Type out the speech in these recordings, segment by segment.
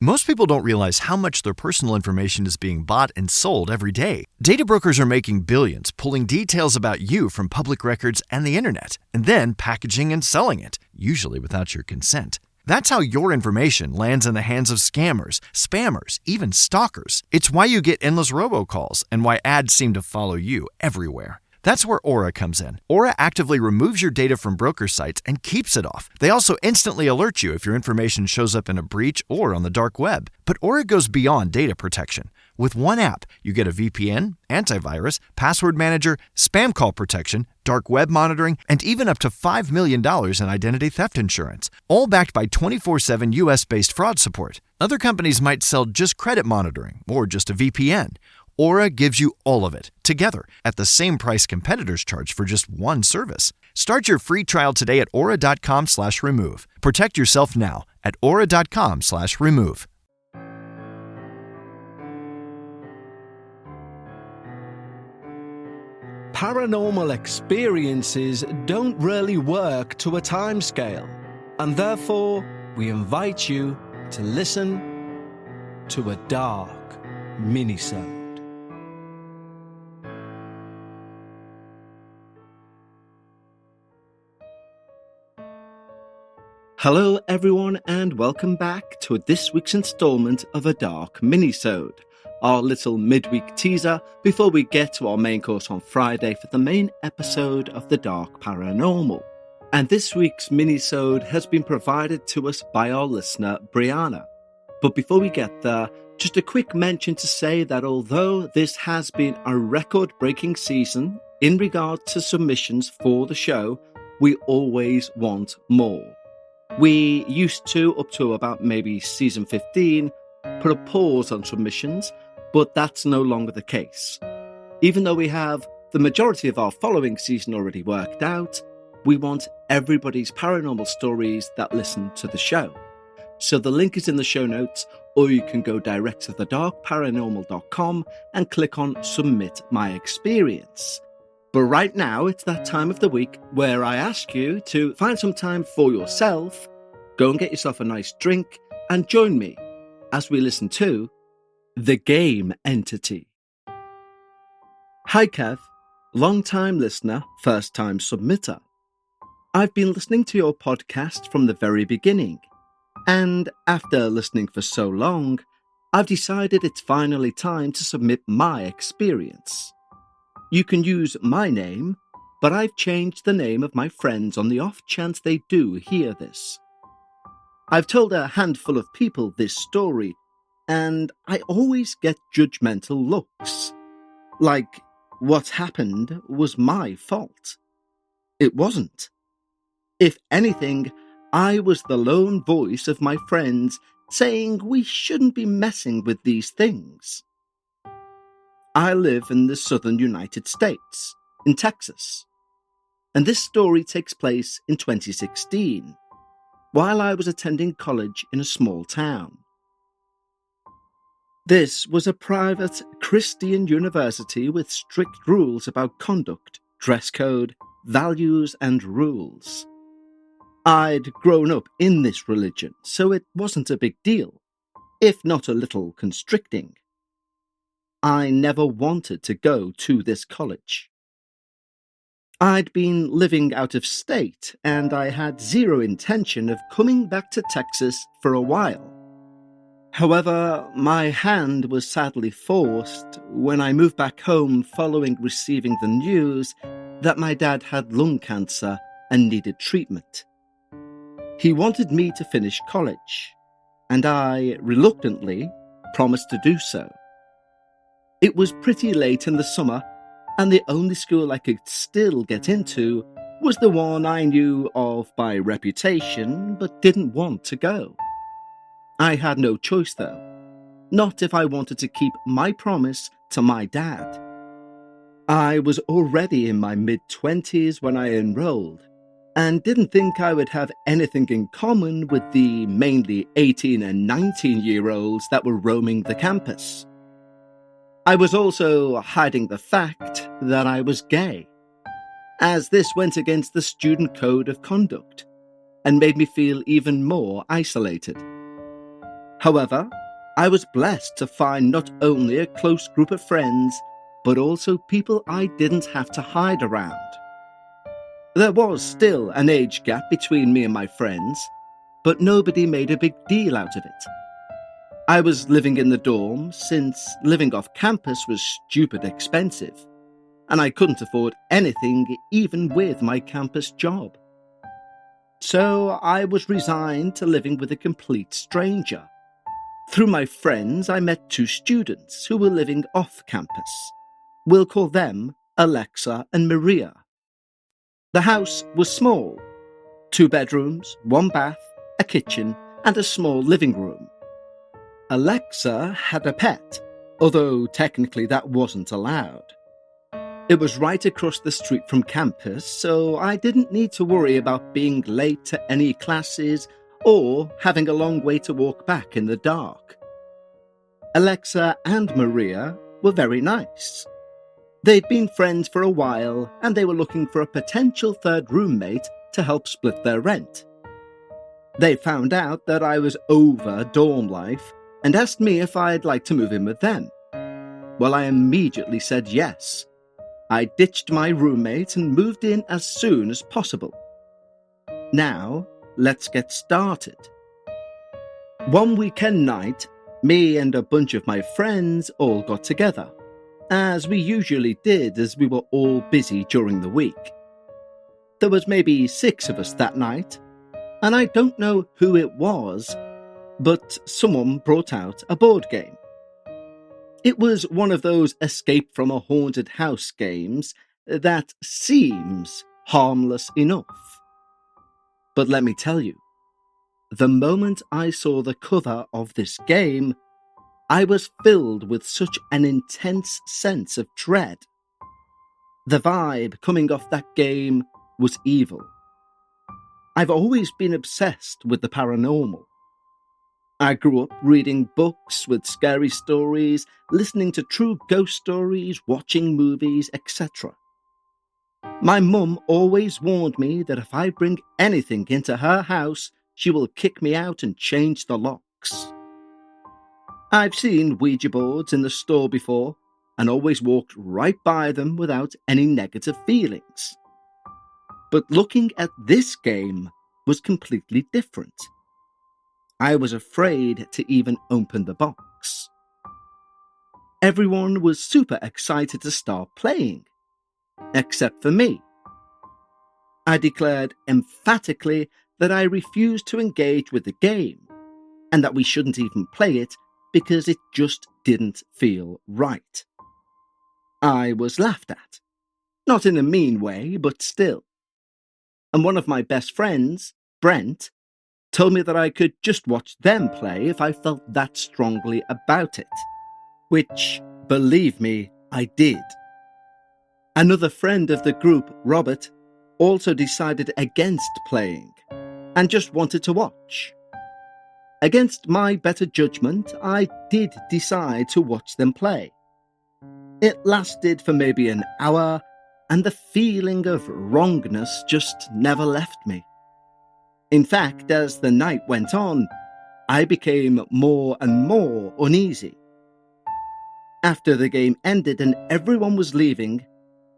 Most people don't realize how much their personal information is being bought and sold every day. Data brokers are making billions, pulling details about you from public records and the internet, and then packaging and selling it, usually without your consent. That's how your information lands in the hands of scammers, spammers, even stalkers. It's why you get endless robocalls and why ads seem to follow you everywhere. That's where Aura comes in. Aura actively removes your data from broker sites and keeps it off. They also instantly alert you if your information shows up in a breach or on the dark web. But Aura goes beyond data protection. With one app, you get a VPN, antivirus, password manager, spam call protection, dark web monitoring, and even up to $5 million in identity theft insurance, all backed by 24/7 US-based fraud support. Other companies might sell just credit monitoring or just a VPN. Aura gives you all of it, together, at the same price competitors charge for just one service. Start your free trial today at aura.com/remove. Protect yourself now at aura.com/remove. Paranormal experiences don't really work to a timescale, and therefore we invite you to listen to a dark minisode. Hello everyone and welcome back to this week's installment of A Dark Minisode, our little midweek teaser before we get to our main course on Friday for the main episode of The Dark Paranormal. And this week's minisode has been provided to us by our listener Brianna. But before we get there, just a quick mention to say that although this has been a record-breaking season in regard to submissions for the show, we always want more. We used to, up to about maybe season 15, put a pause on submissions, but that's no longer the case. Even though we have the majority of our following season already worked out, we want everybody's paranormal stories that listen to the show. So the link is in the show notes, or you can go direct to thedarkparanormal.com and click on Submit My Experience. But right now, it's that time of the week where I ask you to find some time for yourself, go and get yourself a nice drink, and join me as we listen to The Game Entity. Hi Kev, long-time listener, first-time submitter. I've been listening to your podcast from the very beginning, and after listening for so long, I've decided it's finally time to submit my experience. You can use my name, but I've changed the name of my friends on the off chance they do hear this. I've told a handful of people this story, and I always get judgmental looks. Like, what happened was my fault. It wasn't. If anything, I was the lone voice of my friends saying we shouldn't be messing with these things. I live in the southern United States, in Texas, and this story takes place in 2016, while I was attending college in a small town. This was a private Christian university with strict rules about conduct, dress code, values, and rules. I'd grown up in this religion, so it wasn't a big deal, if not a little constricting. I never wanted to go to this college. I'd been living out of state, and I had zero intention of coming back to Texas for a while. However, my hand was sadly forced when I moved back home following receiving the news that my dad had lung cancer and needed treatment. He wanted me to finish college, and I, reluctantly, promised to do so. It was pretty late in the summer, and the only school I could still get into was the one I knew of by reputation but didn't want to go. I had no choice though, not if I wanted to keep my promise to my dad. I was already in my mid-20s when I enrolled, and didn't think I would have anything in common with the mainly 18 and 19-year-olds that were roaming the campus. I was also hiding the fact that I was gay, as this went against the student code of conduct and made me feel even more isolated. However, I was blessed to find not only a close group of friends, but also people I didn't have to hide around. There was still an age gap between me and my friends, but nobody made a big deal out of it. I was living in the dorm since living off campus was stupid expensive, and I couldn't afford anything even with my campus job. So I was resigned to living with a complete stranger. Through my friends, I met 2 students who were living off campus. We'll call them Alexa and Maria. The house was small, 2 bedrooms, 1 bath, a kitchen, and a small living room. Alexa had a pet, although technically that wasn't allowed. It was right across the street from campus, so I didn't need to worry about being late to any classes or having a long way to walk back in the dark. Alexa and Maria were very nice. They'd been friends for a while, and they were looking for a potential third roommate to help split their rent. They found out that I was over dorm life and asked me if I'd like to move in with them. Well, I immediately said yes. I ditched my roommate and moved in as soon as possible. Now, let's get started. One weekend night, me and a bunch of my friends all got together, as we usually did as we were all busy during the week. There was maybe 6 of us that night, and I don't know who it was, but someone brought out a board game. It was one of those escape from a haunted house games that seems harmless enough. But let me tell you, the moment I saw the cover of this game, I was filled with such an intense sense of dread. The vibe coming off that game was evil. I've always been obsessed with the paranormal. I grew up reading books with scary stories, listening to true ghost stories, watching movies, etc. My mum always warned me that if I bring anything into her house, she will kick me out and change the locks. I've seen Ouija boards in the store before and always walked right by them without any negative feelings. But looking at this game was completely different. I was afraid to even open the box. Everyone was super excited to start playing, except for me. I declared emphatically that I refused to engage with the game, and that we shouldn't even play it because it just didn't feel right. I was laughed at. Not in a mean way, but still. And one of my best friends, Brent, told me that I could just watch them play if I felt that strongly about it, which, believe me, I did. Another friend of the group, Robert, also decided against playing and just wanted to watch. Against my better judgment, I did decide to watch them play. It lasted for maybe an hour, and the feeling of wrongness just never left me. In fact, as the night went on, I became more and more uneasy. After the game ended and everyone was leaving,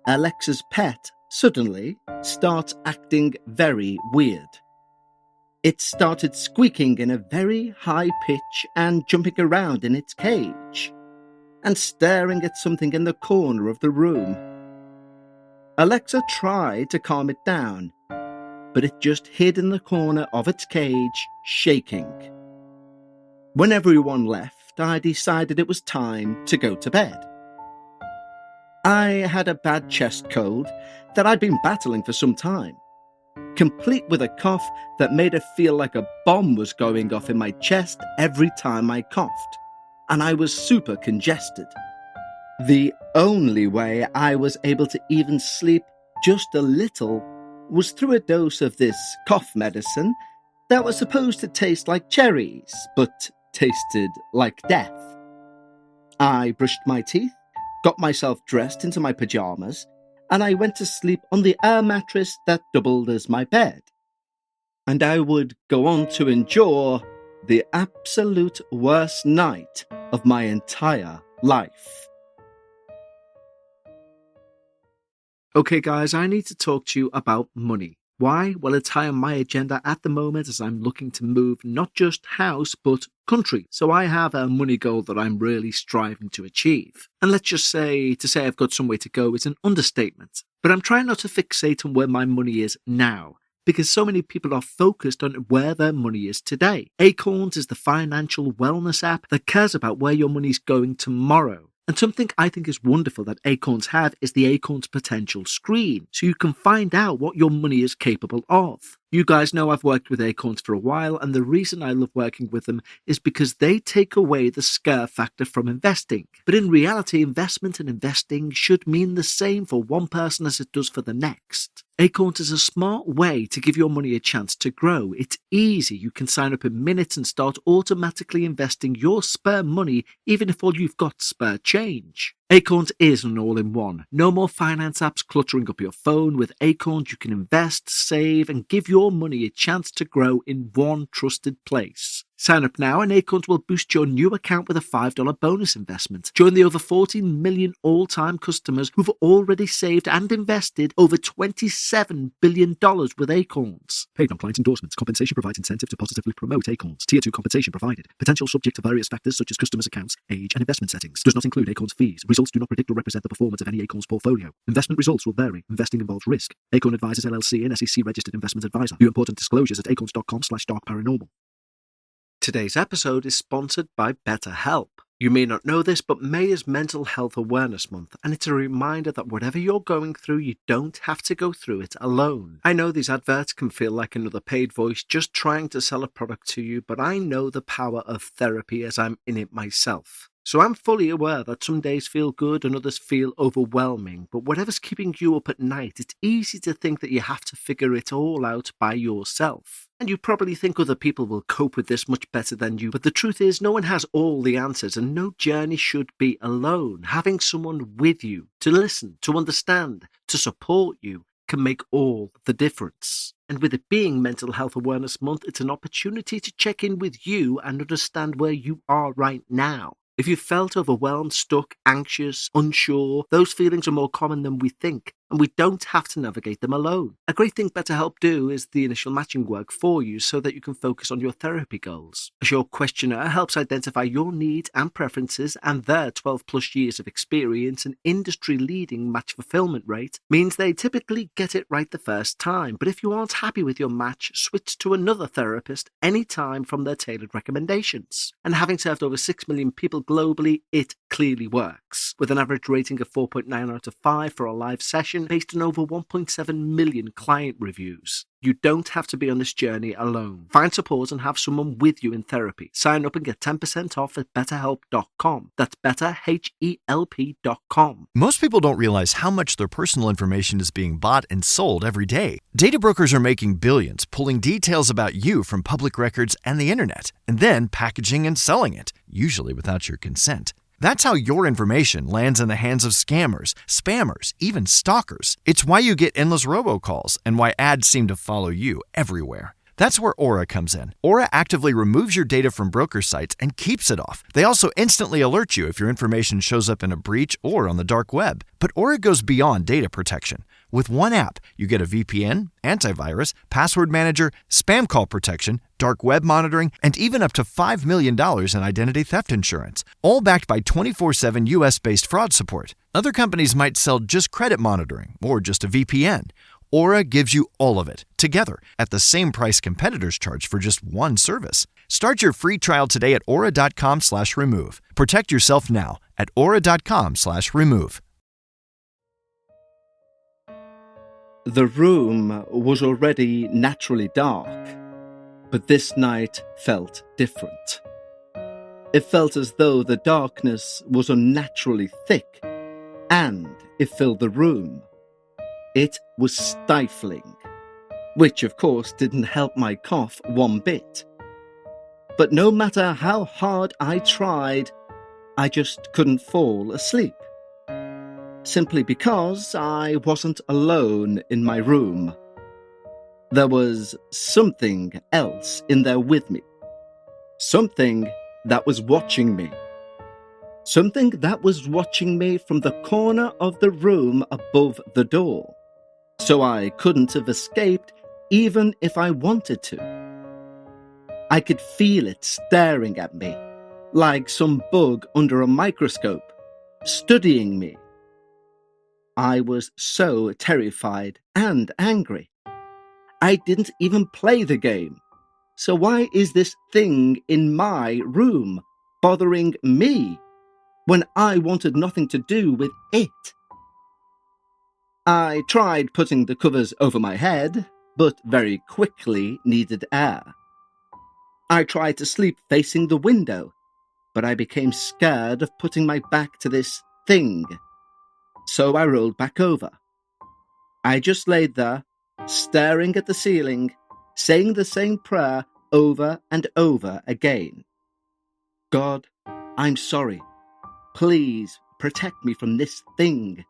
Alexa's pet suddenly starts acting very weird. It started squeaking in a very high pitch and jumping around in its cage, and staring at something in the corner of the room. Alexa tried to calm it down, but it just hid in the corner of its cage, shaking. When everyone left, I decided it was time to go to bed. I had a bad chest cold that I'd been battling for some time, complete with a cough that made it feel like a bomb was going off in my chest every time I coughed, and I was super congested. The only way I was able to even sleep just a little was through a dose of this cough medicine that was supposed to taste like cherries, but tasted like death. I brushed my teeth, got myself dressed into my pajamas, and I went to sleep on the air mattress that doubled as my bed. And I would go on to endure the absolute worst night of my entire life. Okay guys, I need to talk to you about money. Why? Well, it's high on my agenda at the moment as I'm looking to move not just house, but country. So I have a money goal that I'm really striving to achieve. And let's just say, to say I've got somewhere to go is an understatement. But I'm trying not to fixate on where my money is now, because so many people are focused on where their money is today. Acorns is the financial wellness app that cares about where your money's going tomorrow. And something I think is wonderful that Acorns have is the Acorns Potential screen, so you can find out what your money is capable of. You guys know I've worked with Acorns for a while, and the reason I love working with them is because they take away the scare factor from investing. But in reality, investment and investing should mean the same for one person as it does for the next. Acorns is a smart way to give your money a chance to grow. It's easy. You can sign up in minutes and start automatically investing your spare money, even if all you've got spare change. Acorns is an all-in-one. No more finance apps cluttering up your phone. With Acorns, you can invest, save, and give your money a chance to grow in one trusted place. Sign up now and Acorns will boost your new account with a $5 bonus investment. Join the over 14 million all-time customers who've already saved and invested over $27 billion with Acorns. Paid on client endorsements. Compensation provides incentive to positively promote Acorns. Tier 2 compensation provided. Potential subject to various factors such as customers' accounts, age, and investment settings. Does not include Acorns fees. Results do not predict or represent the performance of any Acorns portfolio. Investment results will vary. Investing involves risk. Acorn Advisors LLC and SEC registered investment advisor. View important disclosures at acorns.com/darkparanormal. Today's episode is sponsored by BetterHelp. You may not know this, but May is Mental Health Awareness Month, and it's a reminder that whatever you're going through, you don't have to go through it alone. I know these adverts can feel like another paid voice just trying to sell a product to you, but I know the power of therapy as I'm in it myself. So I'm fully aware that some days feel good and others feel overwhelming, but whatever's keeping you up at night, it's easy to think that you have to figure it all out by yourself. And you probably think other people will cope with this much better than you, but the truth is no one has all the answers and no journey should be alone. Having someone with you to listen, to understand, to support you can make all the difference. And with it being Mental Health Awareness Month, it's an opportunity to check in with you and understand where you are right now. If you felt overwhelmed, stuck, anxious, unsure, those feelings are more common than we think, and we don't have to navigate them alone. A great thing BetterHelp do is the initial matching work for you so that you can focus on your therapy goals. A short questionnaire helps identify your needs and preferences, and their 12 plus years of experience and industry-leading match fulfillment rate means they typically get it right the first time. But if you aren't happy with your match, switch to another therapist anytime from their tailored recommendations. And having served over 6 million people globally, it clearly works. With an average rating of 4.9 out of 5 for a live session based on over 1.7 million client reviews. You don't have to be on this journey alone. Find support and have someone with you in therapy. Sign up and get 10% off at betterhelp.com. That's betterhelp.com. Most people don't realize how much their personal information is being bought and sold every day. Data brokers are making billions, pulling details about you from public records and the internet, and then packaging and selling it, usually without your consent. That's how your information lands in the hands of scammers, spammers, even stalkers. It's why you get endless robocalls and why ads seem to follow you everywhere. That's where Aura comes in. Aura actively removes your data from broker sites and keeps it off. They also instantly alert you if your information shows up in a breach or on the dark web. But Aura goes beyond data protection. With one app, you get a VPN, antivirus, password manager, spam call protection, dark web monitoring, and even up to $5 million in identity theft insurance, all backed by 24/7 US-based fraud support. Other companies might sell just credit monitoring or just a VPN. Aura gives you all of it, together, at the same price competitors charge for just one service. Start your free trial today at aura.com/remove. Protect yourself now at aura.com/remove. The room was already naturally dark, but this night felt different. It felt as though the darkness was unnaturally thick, and it filled the room. It was stifling, which of course didn't help my cough one bit. But no matter how hard I tried, I just couldn't fall asleep. Simply because I wasn't alone in my room. There was something else in there with me. Something that was watching me. Something that was watching me from the corner of the room above the door, so I couldn't have escaped even if I wanted to. I could feel it staring at me, like some bug under a microscope, studying me. I was so terrified and angry. I didn't even play the game, so why is this thing in my room bothering me when I wanted nothing to do with it? I tried putting the covers over my head, but very quickly needed air. I tried to sleep facing the window, but I became scared of putting my back to this thing, so I rolled back over. I just laid there, staring at the ceiling, saying the same prayer over and over again. God, I'm sorry. Please protect me from this thing.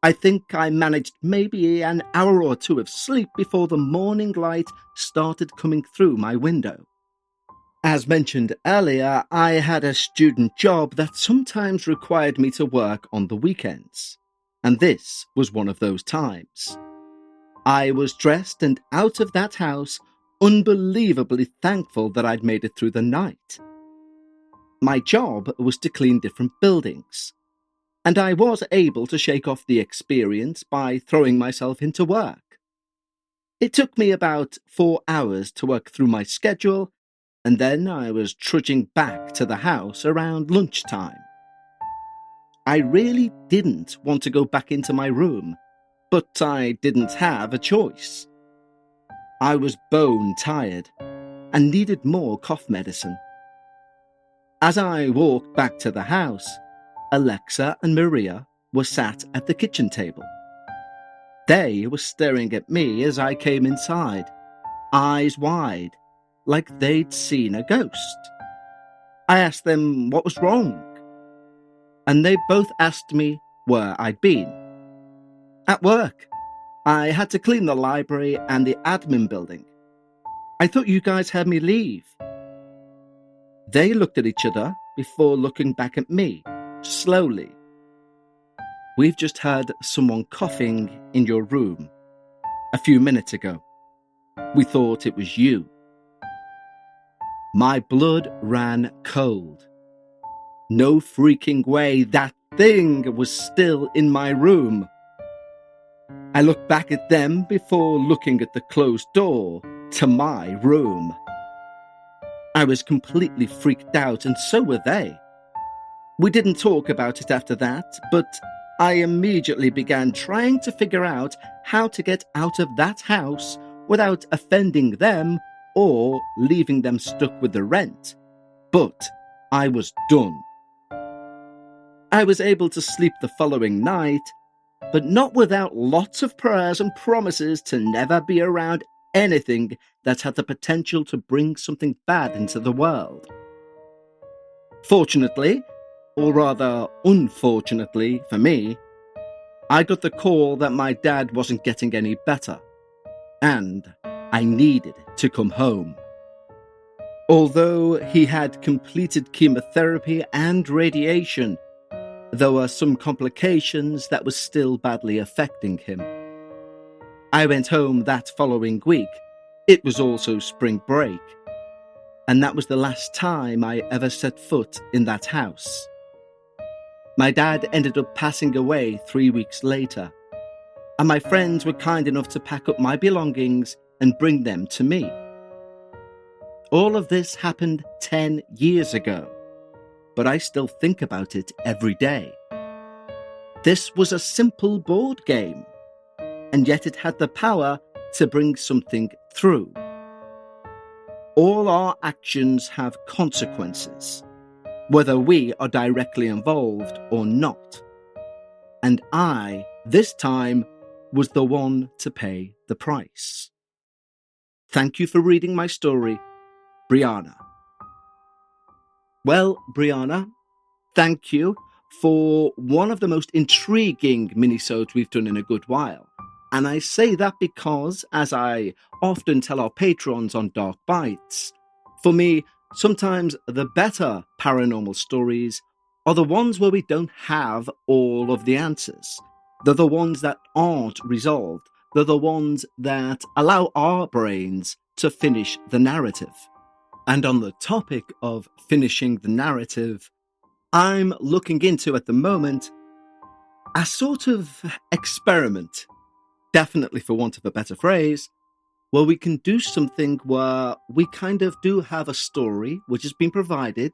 I think I managed maybe an hour or two of sleep before the morning light started coming through my window. As mentioned earlier, I had a student job that sometimes required me to work on the weekends, and this was one of those times. I was dressed and out of that house, unbelievably thankful that I'd made it through the night. My job was to clean different buildings, and I was able to shake off the experience by throwing myself into work. It took me about 4 hours to work through my schedule, and then I was trudging back to the house around lunchtime. I really didn't want to go back into my room, but I didn't have a choice. I was bone tired and needed more cough medicine. As I walked back to the house, Alexa and Maria were sat at the kitchen table. They were staring at me as I came inside, eyes wide, like they'd seen a ghost. I asked them what was wrong, and they both asked me where I'd been. At work. I had to clean the library and the admin building. I thought you guys had me leave. They looked at each other before looking back at me, slowly. We've just heard someone coughing in your room a few minutes ago. We thought it was you. My blood ran cold. No freaking way that thing was still in my room. I looked back at them before looking at the closed door to my room. I was completely freaked out, and so were they. We didn't talk about it after that, but I immediately began trying to figure out how to get out of that house without offending them or leaving them stuck with the rent. But I was done. I was able to sleep the following night, but not without lots of prayers and promises to never be around anything that had the potential to bring something bad into the world. Fortunately, or rather unfortunately for me, I got the call that my dad wasn't getting any better, and I needed to come home. Although he had completed chemotherapy and radiation, there were some complications that were still badly affecting him. I went home that following week. It was also spring break, and that was the last time I ever set foot in that house. My dad ended up passing away 3 weeks later, and my friends were kind enough to pack up my belongings and bring them to me. All of this happened 10 years ago, but I still think about it every day. This was a simple board game, and yet it had the power to bring something through. All our actions have consequences, whether we are directly involved or not. And I, this time, was the one to pay the price. Thank you for reading my story, Brianna. Well, Brianna, thank you for one of the most intriguing minisodes we've done in a good while. And I say that because, as I often tell our patrons on Dark Bites, for me, Sometimes the better paranormal stories are the ones where we don't have all of the answers. They're the ones that aren't resolved. They're the ones that allow our brains to finish the narrative. And on the topic of finishing the narrative, I'm looking into at the moment a sort of experiment, definitely for want of a better phrase, where we can do something where we kind of do have a story which has been provided,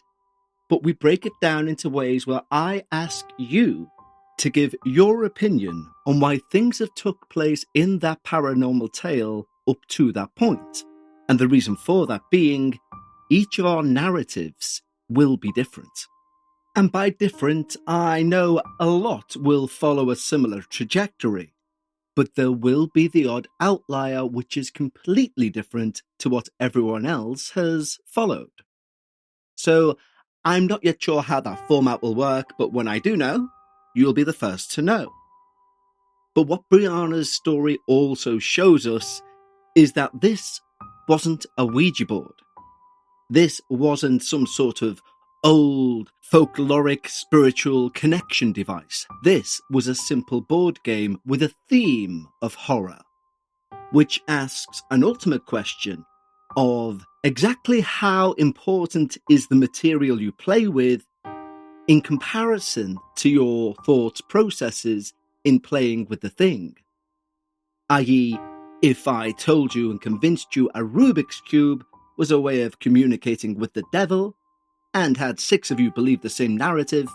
but we break it down into ways where I ask you to give your opinion on why things have took place in that paranormal tale up to that point. And the reason for that being, each of our narratives will be different. And by different, I know a lot will follow a similar trajectory, but there will be the odd outlier which is completely different to what everyone else has followed. So I'm not yet sure how that format will work, but when I do know, you'll be the first to know. But what Brianna's story also shows us is that this wasn't a Ouija board. This wasn't some sort of old folkloric spiritual connection device. This was a simple board game with a theme of horror, which asks an ultimate question of exactly how important is the material you play with in comparison to your thought processes in playing with the thing. I.e., if I told you and convinced you a Rubik's Cube was a way of communicating with the devil, and had 6 of you believe the same narrative,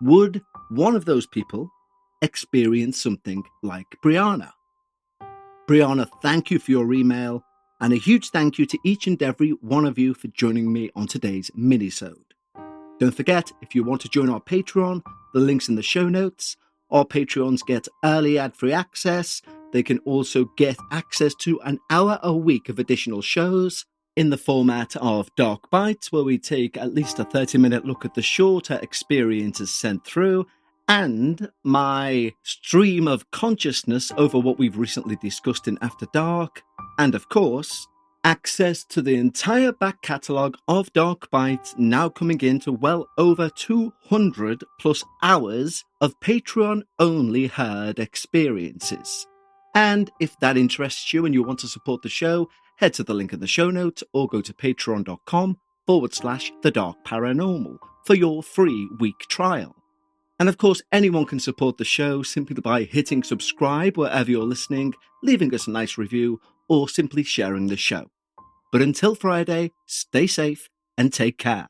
would one of those people experience something like Brianna? Brianna, thank you for your email, and a huge thank you to each and every one of you for joining me on today's Minisode. Don't forget, if you want to join our Patreon, the link's in the show notes. Our Patreons get early ad-free access. They can also get access to an hour a week of additional shows in the format of Dark Bites, where we take at least a 30-minute look at the shorter experiences sent through, and my stream of consciousness over what we've recently discussed in After Dark, and of course, access to the entire back catalogue of Dark Bites, now coming into well over 200 plus hours of Patreon-only heard experiences. And if that interests you and you want to support the show, head to the link in the show notes or go to patreon.com/The Dark Paranormal for your free week trial. And of course, anyone can support the show simply by hitting subscribe wherever you're listening, leaving us a nice review, or simply sharing the show. But until Friday, stay safe and take care.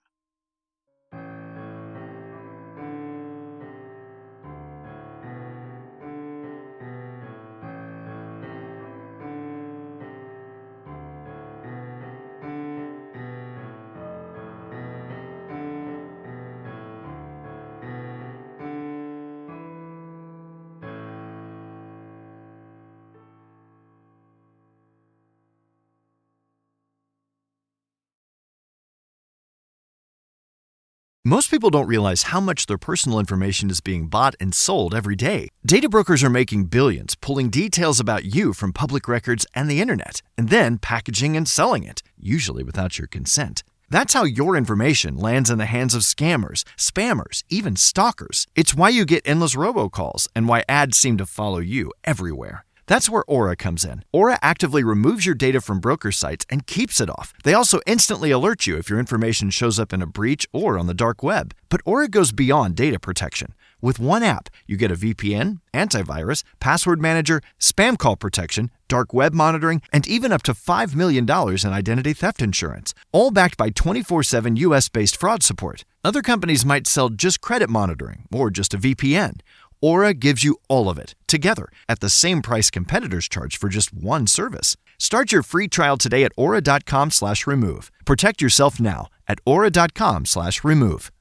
Most people don't realize how much their personal information is being bought and sold every day. Data brokers are making billions, pulling details about you from public records and the internet, and then packaging and selling it, usually without your consent. That's how your information lands in the hands of scammers, spammers, even stalkers. It's why you get endless robocalls and why ads seem to follow you everywhere. That's where Aura comes in. Aura actively removes your data from broker sites and keeps it off. They also instantly alert you if your information shows up in a breach or on the dark web. But Aura goes beyond data protection. With one app, you get a VPN, antivirus, password manager, spam call protection, dark web monitoring, and even up to $5 million in identity theft insurance, all backed by 24/7 US-based fraud support. Other companies might sell just credit monitoring or just a VPN. Aura gives you all of it, together, at the same price competitors charge for just one service. Start your free trial today at aura.com/remove. Protect yourself now at aura.com/remove.